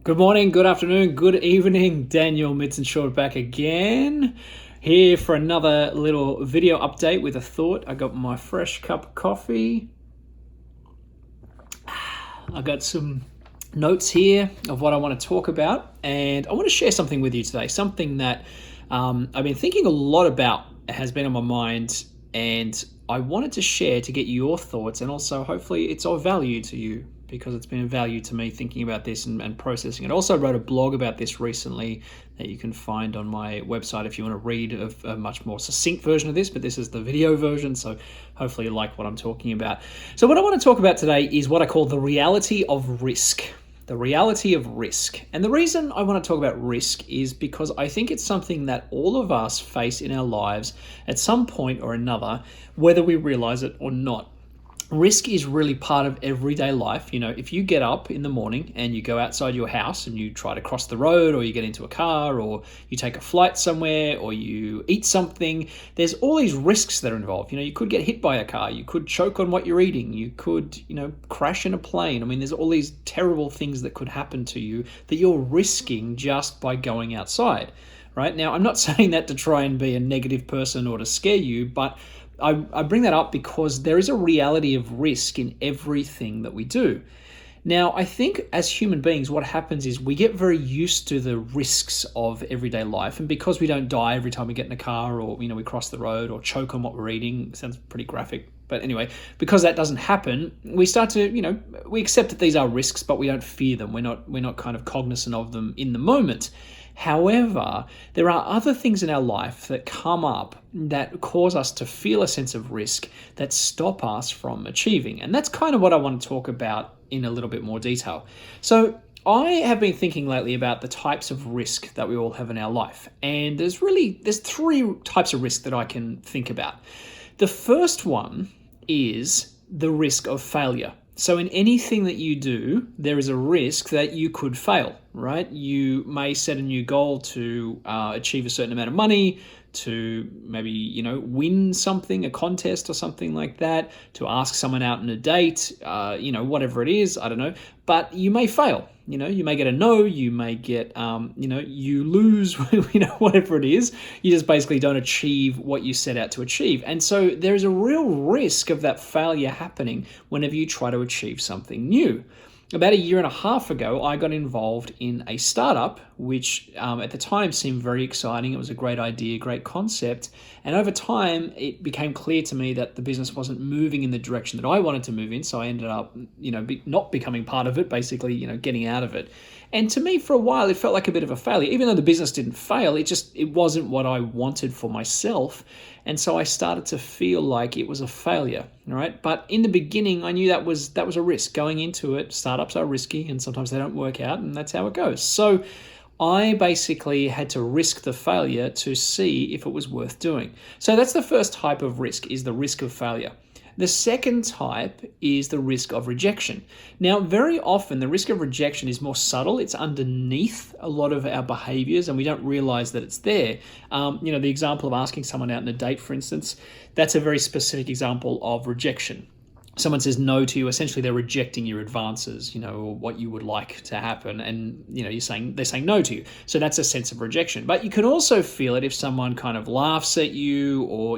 Good morning, good afternoon, good evening. Daniel Midson-Short back again. Here for another little video update with a thought. I got my fresh cup of coffee. I got some notes here of what I want to talk about, and I want to share something with you today. Something that I've been thinking a lot about, has been on my mind, and I wanted to share to get your thoughts, and also hopefully it's of value to you, because it's been of value to me thinking about this and processing it. I also wrote a blog about this recently that you can find on my website if you want to read a much more succinct version of this, but this is the video version, so hopefully you like what I'm talking about. So what I want to talk about today is what I call the reality of risk. The reality of risk. And the reason I want to talk about risk is because I think it's something that all of us face in our lives at some point or another, whether we realize it or not. Risk is really part of everyday life. You know, if you get up in the morning and you go outside your house and you try to cross the road, or you get into a car, or you take a flight somewhere, or you eat something, there's all these risks that are involved. You know, you could get hit by a car, you could choke on what you're eating, you could, crash in a plane. I mean, there's all these terrible things that could happen to you that you're risking just by going outside, right? Now, I'm not saying that to try and be a negative person or to scare you, but I bring that up because there is a reality of risk in everything that we do. Now, I think as human beings, what happens is we get very used to the risks of everyday life. And because we don't die every time we get in a car, or, we cross the road, or choke on what we're eating, sounds pretty graphic. But anyway, because that doesn't happen, we start to, we accept that these are risks, but we don't fear them. We're not kind of cognizant of them in the moment. However, there are other things in our life that come up that cause us to feel a sense of risk that stop us from achieving. And that's kind of what I want to talk about in a little bit more detail. So I have been thinking lately about the types of risk that we all have in our life. And there's three types of risk that I can think about. The first one is the risk of failure. So in anything that you do, there is a risk that you could fail, right? You may set a new goal to achieve a certain amount of money, to maybe, win something, a contest or something like that, to ask someone out on a date, whatever it is, I don't know. But you may fail, you may get a no, you may get, you lose, whatever it is. You just basically don't achieve what you set out to achieve. And so there's a real risk of that failure happening whenever you try to achieve something new. About 1.5 years ago, I got involved in a startup, which at the time seemed very exciting. It was a great idea, great concept. And over time, it became clear to me that the business wasn't moving in the direction that I wanted to move in. So I ended up, not becoming part of it, basically, getting out of it. And to me, for a while, it felt like a bit of a failure. Even though the business didn't fail, it wasn't what I wanted for myself. And so I started to feel like it was a failure, all right? But in the beginning, I knew that was a risk. Going into it, startups are risky, and sometimes they don't work out, and that's how it goes. So I basically had to risk the failure to see if it was worth doing. So that's the first type of risk, is the risk of failure. The second type is the risk of rejection. Now, very often the risk of rejection is more subtle. It's underneath a lot of our behaviors, and we don't realize that it's there. The example of asking someone out on a date, for instance, that's a very specific example of rejection. Someone says no to you, essentially they're rejecting your advances, or what you would like to happen, and they're saying no to you. So that's a sense of rejection. But you can also feel it if someone kind of laughs at you, or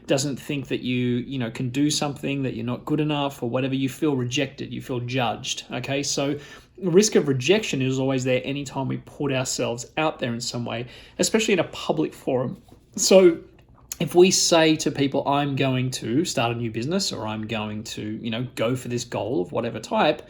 doesn't think that you can do something, that you're not good enough, or whatever. You feel rejected, you feel judged. Okay, so the risk of rejection is always there anytime we put ourselves out there in some way, especially in a public forum. So if we say to people, I'm going to start a new business, or I'm going to, go for this goal of whatever type,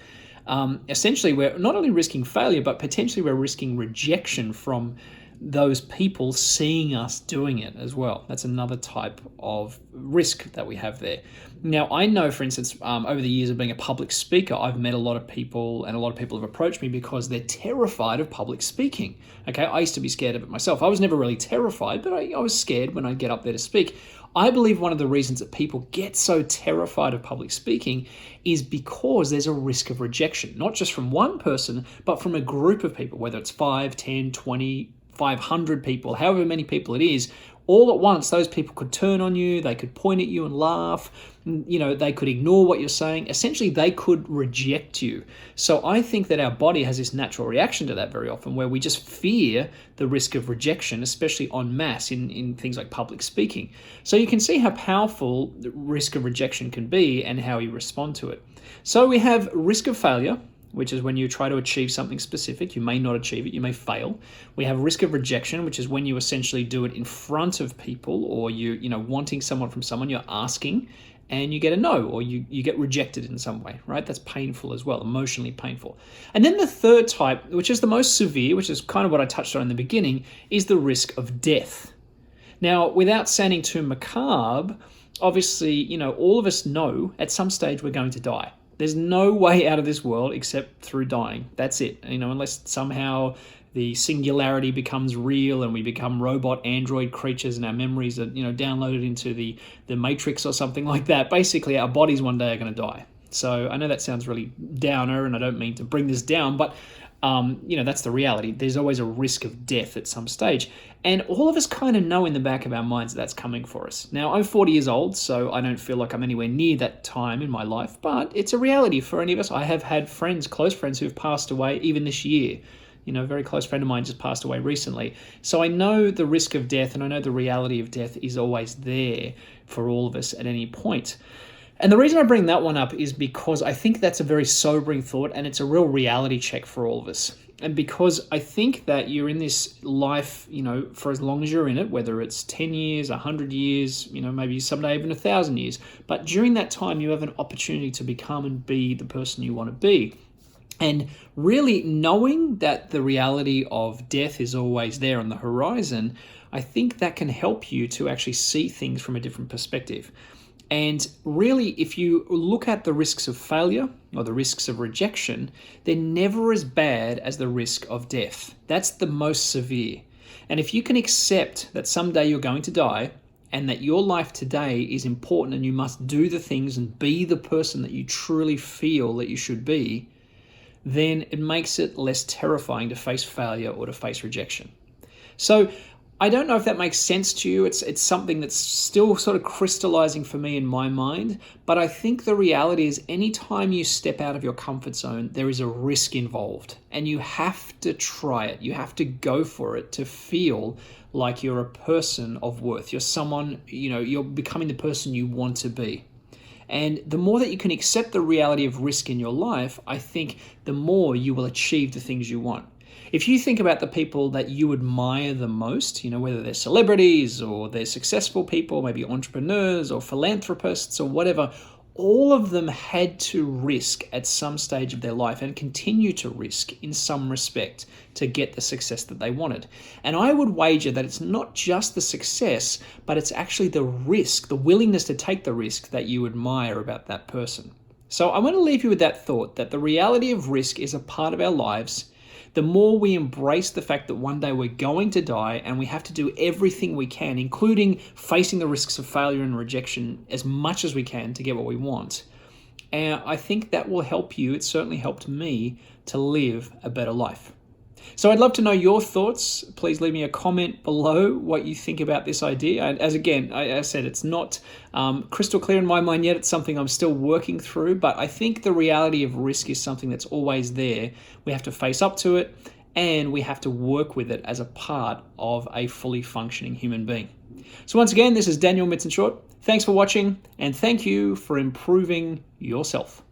essentially we're not only risking failure, but potentially we're risking rejection from those people seeing us doing it as well. That's another type of risk that we have there. Now, I know, for instance, over the years of being a public speaker, I've met a lot of people, and a lot of people have approached me because they're terrified of public speaking. Okay, I used to be scared of it myself. I was never really terrified, but I was scared when I get up there to speak. I believe one of the reasons that people get so terrified of public speaking is because there's a risk of rejection, not just from one person, but from a group of people, whether it's 5, 10, 20, 500 people, however many people it is. all at once, those people could turn on you, they could point at you and laugh, they could ignore what you're saying. Essentially, they could reject you. So I think that our body has this natural reaction to that very often, where we just fear the risk of rejection, especially en masse in things like public speaking. So you can see how powerful the risk of rejection can be and how you respond to it. So we have risk of failure, which is when you try to achieve something specific. You may not achieve it, you may fail. We have risk of rejection, which is when you essentially do it in front of people, or wanting someone from someone, you're asking and you get a no, or you get rejected in some way, right? That's painful as well, emotionally painful. And then the third type, which is the most severe, which is kind of what I touched on in the beginning, is the risk of death. Now, without sounding too macabre, obviously, all of us know at some stage we're going to die. There's no way out of this world except through dying. That's it. Unless somehow the singularity becomes real and we become robot android creatures and our memories are, downloaded into the Matrix or something like that. Basically, our bodies one day are going to die. So I know that sounds really downer, and I don't mean to bring this down, but that's the reality. There's always a risk of death at some stage. And all of us kind of know in the back of our minds that's coming for us. Now, I'm 40 years old, so I don't feel like I'm anywhere near that time in my life, but it's a reality for any of us. I have had friends, close friends, who've passed away even this year. A very close friend of mine just passed away recently. So I know the risk of death, and I know the reality of death is always there for all of us at any point. And the reason I bring that one up is because I think that's a very sobering thought, and it's a real reality check for all of us. And because I think that you're in this life, for as long as you're in it, whether it's 10 years, 100 years, maybe someday even 1,000 years. But during that time, you have an opportunity to become and be the person you want to be. And really knowing that the reality of death is always there on the horizon, I think that can help you to actually see things from a different perspective. And really, if you look at the risks of failure or the risks of rejection, they're never as bad as the risk of death. That's the most severe. And if you can accept that someday you're going to die and that your life today is important and you must do the things and be the person that you truly feel that you should be, then it makes it less terrifying to face failure or to face rejection. So I don't know if that makes sense to you. It's something that's still sort of crystallizing for me in my mind, but I think the reality is anytime you step out of your comfort zone, there is a risk involved, and you have to try it. You have to go for it to feel like you're a person of worth. You're someone, you're becoming the person you want to be. And the more that you can accept the reality of risk in your life, I think the more you will achieve the things you want. If you think about the people that you admire the most, whether they're celebrities or they're successful people, maybe entrepreneurs or philanthropists or whatever, all of them had to risk at some stage of their life and continue to risk in some respect to get the success that they wanted. And I would wager that it's not just the success, but it's actually the risk, the willingness to take the risk that you admire about that person. So I want to leave you with that thought that the reality of risk is a part of our lives. The more we embrace the fact that one day we're going to die and we have to do everything we can, including facing the risks of failure and rejection as much as we can to get what we want, and I think that will help you. It certainly helped me to live a better life. So I'd love to know your thoughts. Please leave me a comment below what you think about this idea. And as again, I said, it's not crystal clear in my mind yet. It's something I'm still working through, but I think the reality of risk is something that's always there. We have to face up to it, and we have to work with it as a part of a fully functioning human being. So once again, this is Daniel Midson-Short. Thanks for watching, and thank you for improving yourself.